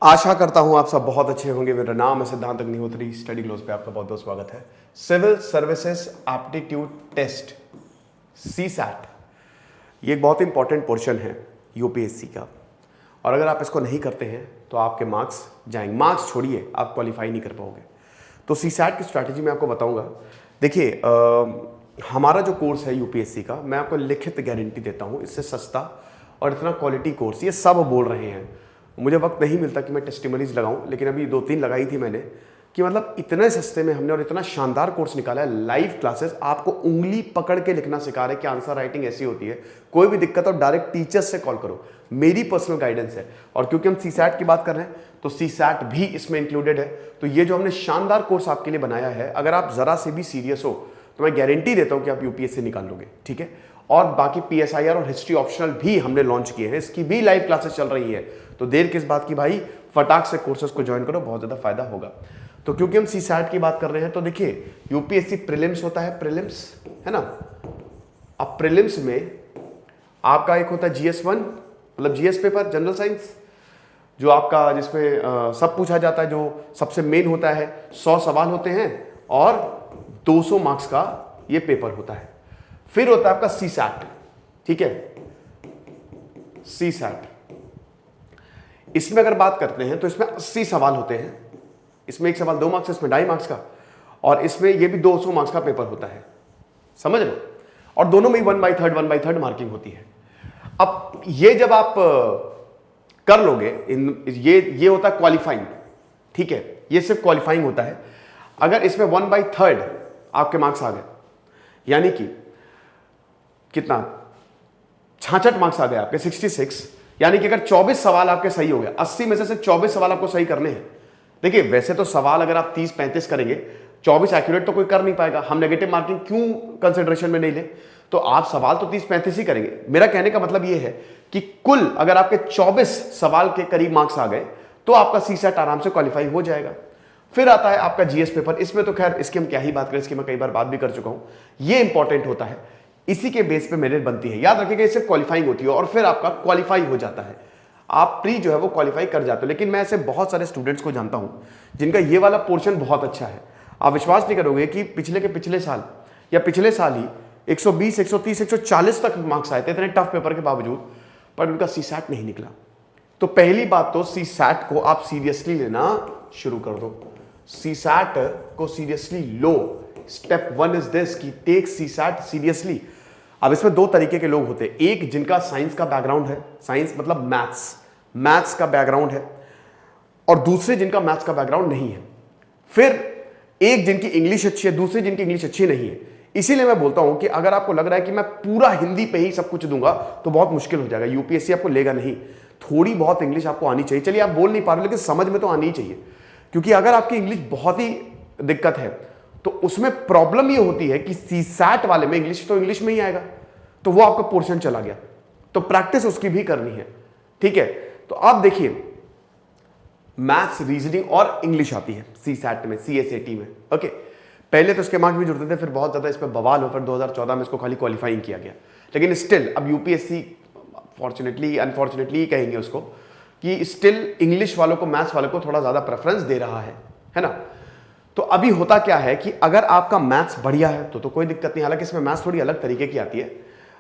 आशा करता हूं आप सब बहुत अच्छे होंगे। मेरा नाम है सिद्धांत अग्निहोत्री। स्टडी ग्लोस पे आपका बहुत बहुत स्वागत है। Civil services aptitude test CSAT, ये एक बहुत इंपॉर्टेंट पोर्शन है यूपीएससी का, और अगर आप इसको नहीं करते हैं तो आपके मार्क्स जाएंगे। मार्क्स छोड़िए, आप क्वालिफाई नहीं कर पाओगे। तो सीसैट की स्ट्रैटेजी मैं आपको बताऊंगा। देखिए, हमारा जो कोर्स है यूपीएससी का, मैं आपको लिखित गारंटी देता हूं, इससे सस्ता और इतना क्वालिटी कोर्स, ये सब बोल रहे हैं, मुझे वक्त नहीं मिलता कि मैं टेस्टिमनीज लगाऊं, लेकिन अभी 2-3 लगाई थी मैंने, कि मतलब इतने सस्ते में हमने और इतना शानदार कोर्स निकाला है। लाइव क्लासेस, आपको उंगली पकड़ के लिखना सिखा रहे कि आंसर राइटिंग ऐसी होती है। कोई भी दिक्कत हो डायरेक्ट टीचर्स से कॉल करो, मेरी पर्सनल गाइडेंस है। और क्योंकि हम सीसैट की बात कर रहे हैं तो सीसैट भी इसमें इंक्लूडेड है। तो ये जो हमने शानदार कोर्स आपके लिए बनाया है, अगर आप जरा से भी सीरियस हो तो मैं गारंटी देता हूं कि आप यूपीएससी निकाल लोगे। ठीक है, और बाकी पीएसआईआर और हिस्ट्री ऑप्शनल भी हमने लॉन्च किए हैं, इसकी भी लाइव क्लासेस चल रही है। तो देर किस बात की भाई, फटाक से कोर्सेज को ज्वाइन करो, बहुत ज्यादा फायदा होगा। तो क्योंकि हम सीसैट की बात कर रहे हैं तो देखिए, यूपीएससी प्रीलिम्स होता है, प्रीलिम्स है ना। अब प्रीलिम्स में आपका एक होता है जीएस1, मतलब जीएस पेपर, जनरल साइंस, जो आपका जिसमें सब पूछा जाता है, जो सबसे मेन होता है। 100 सवाल होते हैं और 200 मार्क्स का ये पेपर होता है। फिर होता है आपका सीसैट। ठीक है, सीसैट, इसमें अगर बात करते हैं तो इसमें 80 सवाल होते हैं। इसमें एक सवाल 2 मार्क्स, इसमें 2.5 मार्क्स का, और इसमें ये भी 200 मार्क्स का पेपर होता है, समझ लो। और दोनों में 1/3 मार्किंग होती है। अब ये जब आप कर लोगे, ये होता है क्वालिफाइंग। ठीक है, ये सिर्फ क्वालिफाइंग होता है। अगर इसमें 1/3 आपके मार्क्स आ गए, यानी कि कितना, 66 मार्क्स आ गए आपके, 66, यानी कि अगर 24 सवाल आपके सही हो गए, 80 में से 24 सवाल आपको सही करने हैं। देखिए, वैसे तो सवाल अगर आप 30-35 करेंगे, 24 एक्यूरेट तो कोई कर नहीं पाएगा। हम नेगेटिव मार्किंग क्यों कंसिडरेशन में नहीं ले, तो आप सवाल तो 30-35 ही करेंगे। मेरा कहने का मतलब यह है कि कुल अगर आपके 24 सवाल के करीब मार्क्स आ गए तो आपका सीसैट आराम से क्वालिफाई हो जाएगा। फिर आता है आपका जीएस पेपर। इसमें तो खैर इसकी हम क्या ही बात करें, इसकी मैं कई बार बात भी कर चुका हूं। ये इंपॉर्टेंट होता है, इसी के बेस पे मेरिट बनती है। याद रखिएगा, इससे क्वालिफाइंग होती है और फिर आपका क्वालिफाई हो जाता है, आप प्री जो है वो क्वालिफाई कर जाते हो। लेकिन मैं ऐसे बहुत सारे स्टूडेंट्स को जानता हूं जिनका ये वाला पोर्शन बहुत अच्छा है। आप विश्वास नहीं करोगे कि पिछले के पिछले साल या पिछले साल ही 120, 130, 140 तक मार्क्स आए थे, इतने टफ पेपर के बावजूद, पर उनका सीसैट नहीं निकला। तो पहली बात तो सीसैट को आप सीरियसली लेना शुरू कर दो। सीसैट को seriously low. Step 1 is this कि टेक सीसैट सीरियसली। अब इसमें 2 तरीके के लोग होते हैं, एक जिनका साइंस का बैकग्राउंड है, साइंस मतलब मैथ्स का बैकग्राउंड है, और दूसरे जिनका मैथ्स का बैकग्राउंड नहीं है। फिर एक जिनकी इंग्लिश अच्छी है, दूसरे जिनकी इंग्लिश अच्छी नहीं है। इसीलिए मैं बोलता हूं कि अगर आपको लग रहा है कि मैं पूरा हिंदी पे ही सब कुछ दूंगा तो बहुत मुश्किल हो जाएगा, यूपीएससी आपको लेगा नहीं। थोड़ी बहुत इंग्लिश आपको आनी चाहिए। चलिए, आप बोल नहीं पा रहे, लेकिन समझ में तो आनी ही चाहिए। क्योंकि अगर आपकी इंग्लिश बहुत ही दिक्कत है तो उसमें प्रॉब्लम ये होती है कि सीसैट वाले में इंग्लिश तो इंग्लिश में ही आएगा, तो वो आपका पोर्शन चला गया। तो प्रैक्टिस उसकी भी करनी है। ठीक है, तो आप देखिए, मैथ्स, रीजनिंग और इंग्लिश आती है सीसैट में, सीएसएटी में। ओके, पहले तो इसके मार्क्स भी जुड़ते थे, फिर बहुत ज्यादा इस पर बवाल हो, फिर 2014 में इसको खाली क्वालिफाइंग किया गया। लेकिन स्टिल अब यूपीएससी फॉर्चुनेटली अनफॉर्चुनेटली कहेंगे उसको, कि स्टिल इंग्लिश वालों को, मैथ्स वालों को थोड़ा ज्यादा प्रेफरेंस दे रहा है ना। तो अभी होता क्या है कि अगर आपका मैथ्स बढ़िया है तो कोई दिक्कत नहीं। हालांकि इसमें मैथ्स थोड़ी अलग तरीके की आती है,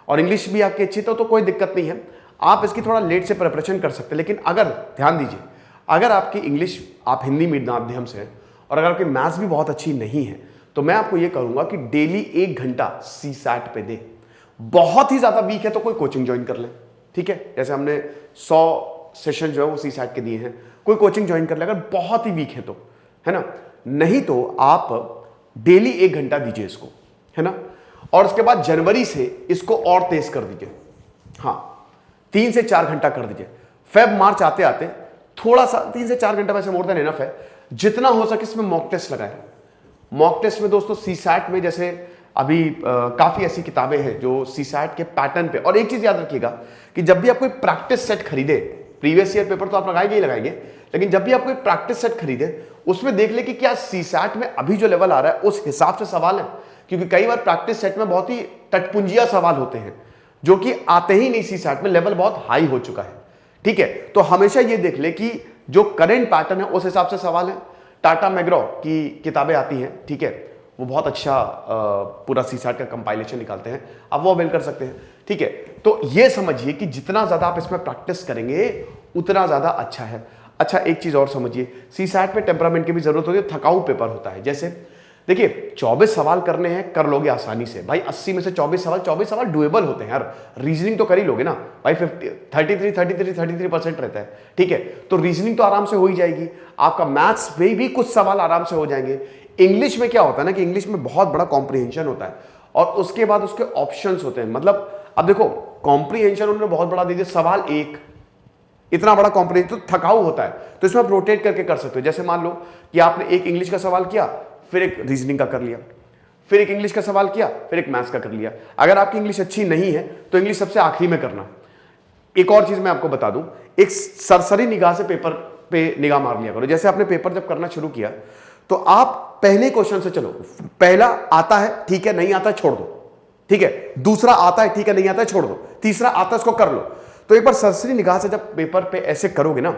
और इंग्लिश भी आपकी अच्छी तो कोई दिक्कत नहीं है, आप इसकी थोड़ा लेट से प्रिपरेशन कर सकते हैं। लेकिन अगर ध्यान दीजिए, अगर आपकी इंग्लिश, आप हिंदी माध्यम से, और अगर आपकी मैथ्स भी बहुत अच्छी नहीं है, तो मैं आपको यह करूंगा कि डेली 1 घंटा सीसैट पे दे। बहुत ही ज्यादा वीक है तो कोई कोचिंग ज्वाइन कर ले। ठीक है, जैसे हमने 100 सेशन जो है वो सीसैट के दिए हैं, कोई कोचिंग ज्वाइन कर ले अगर बहुत ही वीक है तो, है ना। नहीं तो आप डेली 1 घंटा दीजिए इसको, है ना। और उसके बाद जनवरी से इसको और तेज कर दीजिए। हाँ, 3 से 4 घंटा कर दीजिए। फेब मार्च आते आते थोड़ा सा, 3 से 4 घंटा वैसे मोर देन इनफ है। जितना हो सके इसमें मॉक टेस्ट लगाए। मॉक टेस्ट में दोस्तों सीसैट में जैसे अभी काफी ऐसी किताबें हैं जो सीसैट के पैटर्न पे, और एक चीज याद रखिएगा कि जब भी आप कोई प्रैक्टिस सेट खरीदे, प्रीवियस ईयर पेपर तो आप लगाएंगे ही लगाएंगे, लेकिन जब भी आप कोई प्रैक्टिस सेट खरीदे उसमें देख ले कि क्या सीसैट में अभी जो लेवल आ रहा है उस हिसाब से सवाल है। क्योंकि कई बार प्रैक्टिस सेट में बहुत ही टटपुंजिया सवाल होते हैं जो कि आते ही नहीं सीसैट में, लेवल बहुत हाई हो चुका है। ठीक है, तो हमेशा ये देख ले कि जो करेंट पैटर्न है उस हिसाब से सवाल है। टाटा मैग्रो की किताबें आती हैं, ठीक है, वो बहुत अच्छा पूरा सीसैट का कंपाइलेशन निकालते हैं, आप वो अवेल कर सकते हैं, ठीक है। तो ये समझिए कि जितना ज्यादा आप इसमें प्रैक्टिस करेंगे उतना ज्यादा अच्छा है। अच्छा, एक चीज और समझिए, सीसैट में टेम्परामेंट की भी जरूरत होती है, थकाऊ पेपर होता है। जैसे देखिए 24 सवाल करने हैं, कर लोगे आसानी से भाई। 80 में से 24 सवाल डुएबल होते हैं यार। रीजनिंग तो कर ही लोगे ना भाई, 33% रहता है, ठीक है। तो रीजनिंग तो आराम से हो ही जाएगी। आपका मैथ्स में भी कुछ सवाल आराम से हो जाएंगे। इंग्लिश में क्या होता है ना कि इंग्लिश में बहुत बड़ा कॉम्प्रिहेंशन होता है और उसके बाद उसके ऑप्शंस होते हैं। मतलब अब देखो, कॉम्प्रिहेंशन उन्होंने बहुत बड़ा दे दिया, सवाल एक, इतना बड़ा कॉम्प्रिहेंशन तो थकाऊ होता है। तो इसमें आप रोटेट करके कर सकते हो। जैसे मान लो कि आपने एक इंग्लिश का सवाल किया, फिर एक रीजनिंग का कर लिया, फिर एक इंग्लिश का सवाल किया, फिर एक मैथ्स का कर लिया। अगर आपकी इंग्लिश अच्छी नहीं है तो इंग्लिश सबसे आखिरी में करना। एक और चीज मैं आपको बता दूं, एक सरसरी निगाह से पेपर पे निगाह मार लिया करो। जैसे आपने पेपर जब करना शुरू किया तो आप पहले क्वेश्चन से चलो। पहला आता है, ठीक है, नहीं आता है छोड़ दो, ठीक है। दूसरा आता है, ठीक है, नहीं आता है छोड़ दो। तीसरा आता है, इसको कर लो। तो एक बार सरसरी निगाह से जब पेपर पे ऐसे करोगे ना,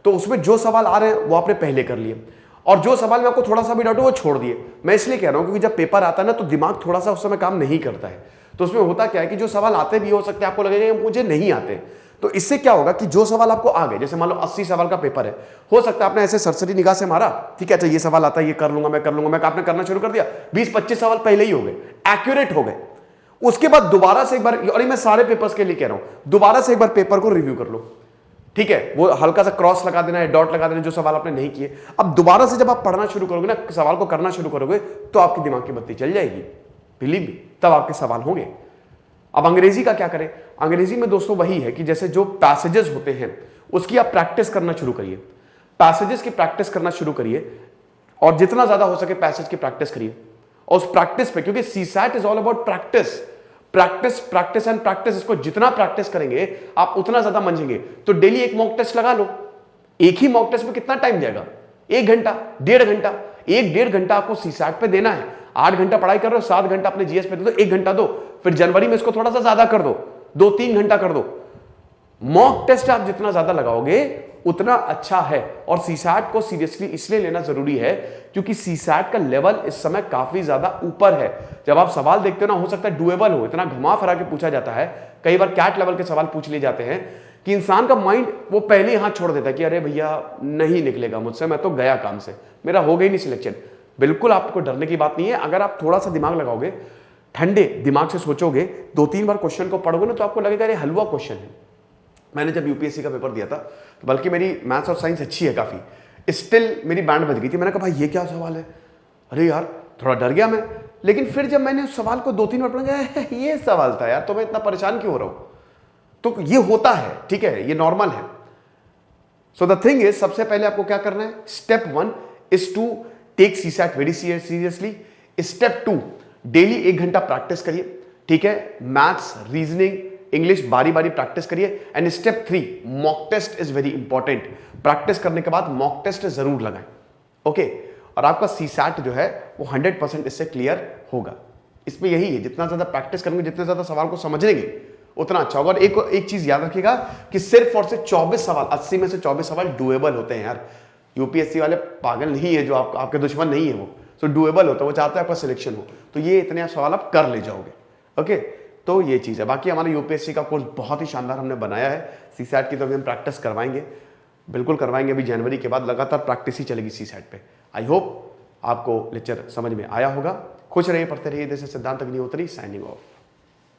तो उसमें जो सवाल आ रहे हैं वो आपने पहले कर लिए, और जो सवाल में आपको थोड़ा सा भी डाउट है वो छोड़ दिए। मैं इसलिए कह रहा हूं क्योंकि जब पेपर आता है ना तो दिमाग थोड़ा सा उस समय काम नहीं करता है। तो उसमें होता क्या है कि जो सवाल आते भी हो सकते हैं, आपको लगेगा मुझे नहीं आते। तो इससे क्या होगा कि जो सवाल आपको आ गए, जैसे मान लो 80 सवाल का पेपर है, हो सकता है आपने ऐसे सरसरी निगाह से मारा, ठीक है, अच्छा ये सवाल आता है, ये कर लूंगा मैं, आपने करना शुरू कर दिया, 20-25 सवाल पहले ही हो गए, एक्यूरेट हो गए। उसके बाद दोबारा से एक बार, और मैं सारे पेपर्स के लिए कह रहा हूं, दोबारा से एक बार पेपर को रिव्यू कर लो, ठीक है। वो हल्का सा क्रॉस लगा देना है, डॉट लगा देना, जो सवाल आपने नहीं किए। अब दोबारा से जब आप पढ़ना शुरू करोगे ना, सवाल को करना शुरू करोगे, तो आपके दिमाग की बत्ती चल जाएगी, बिलीव मी, तब आपके सवाल होंगे। अब अंग्रेजी का क्या करें? अंग्रेजी में दोस्तों वही है कि जैसे जो पैसेजेस होते हैं उसकी आप प्रैक्टिस करना शुरू करिए। पैसेजेस की प्रैक्टिस करना शुरू करिए, और जितना ज्यादा हो सके पैसेज की प्रैक्टिस करिए। और उस प्रैक्टिस पे, क्योंकि CSAT is all about practice, practice practice and practice. इसको जितना प्रैक्टिस करेंगे आप उतना ज्यादा मंझेंगे। तो डेली एक मॉक टेस्ट लगा लो। एक ही मॉक टेस्ट में कितना टाइम जाएगा? 1 घंटा, 1.5 घंटा। 1-1.5 घंटा आपको सीसैट पे देना है। 8 घंटा पढ़ाई कर रहे हो, 7 घंटा अपने जीएस पे दे दो, 1 घंटा दो। फिर जनवरी में इसको थोड़ा सा ज्यादा कर दो, 2-3 घंटा कर दो। मॉक टेस्ट आप जितना ज्यादा लगाओगे उतना अच्छा है। और सीसैट को सीरियसली इसलिए लेना जरूरी है क्योंकि सीसैट का लेवल इस समय काफी ज्यादा ऊपर है। जब आप सवाल देखते हो ना, हो सकता है डुएबल हो, इतना घुमा फिरा के पूछा जाता है, कई बार कैट लेवल के सवाल पूछ लिए जाते हैं कि इंसान का माइंड वो पहले ही हाथ छोड़ देता है कि अरे भैया नहीं निकलेगा मुझसे, मैं तो गया काम से, मेरा हो गई नहीं सिलेक्शन। बिल्कुल आपको डरने की बात नहीं है। अगर आप थोड़ा सा दिमाग लगाओगे, ठंडे दिमाग से सोचोगे, 2-3 बार क्वेश्चन को पढ़ोगे ना, तो आपको लगेगा ये हलवा क्वेश्चन है। मैंने जब यूपीएससी का पेपर दिया था, तो बल्कि मेरी मैथ्स और साइंस अच्छी है काफी, स्टिल मेरी बैंड बज गई थी। मैंने कहा भाई ये क्या सवाल है, अरे यार थोड़ा डर गया मैं। लेकिन फिर जब मैंने उस सवाल को 2-3 बार पढ़ा, ये सवाल था यार, तो मैं इतना परेशान क्यों हो रहा हूं? तो ये होता है, ठीक है, ये नॉर्मल है। सो द थिंग इज, सबसे पहले आपको क्या करना है? Step 1 is to take CSAT very seriously. Step 2, daily 1 घंटा प्रैक्टिस करिए, ठीक है। मैथ्स, रीजनिंग, इंग्लिश बारी बारी प्रैक्टिस करिए। And step 3, mock test is very important. Practice करने के बाद मॉक टेस्ट जरूर लगाएं, ओके। और आपका सीसैट जो है वो 100% इससे क्लियर होगा। इसमें यही है, जितना ज्यादा प्रैक्टिस करेंगे, जितने ज्यादा सवाल को समझेंगे, उतना अच्छा होगा। और एक चीज याद रखिएगा कि सिर्फ और सिर्फ 24 सवाल, 80 में से 24 सवाल डुएबल होते हैं यार। यूपीएससी वाले पागल नहीं है, जो आपके दुश्मन नहीं है वो, सो डुएबल होता है, वो चाहते हैं आपका सिलेक्शन हो। तो ये इतने सवाल आप कर ले जाओगे, ओके। तो ये चीज़ है। बाकी हमारा यूपीएससी का कोर्स बहुत ही शानदार हमने बनाया है। सीसैट की तो अभी हम प्रैक्टिस करवाएंगे, बिल्कुल करवाएंगे। अभी जनवरी के बाद लगातार प्रैक्टिस ही चलेगी सीसैट पे। आई होप आपको लेक्चर समझ में आया होगा। खुश रहिए, पढ़ते रहिए। दिस इज सिद्धांत अग्निहोत्री साइनिंग ऑफ।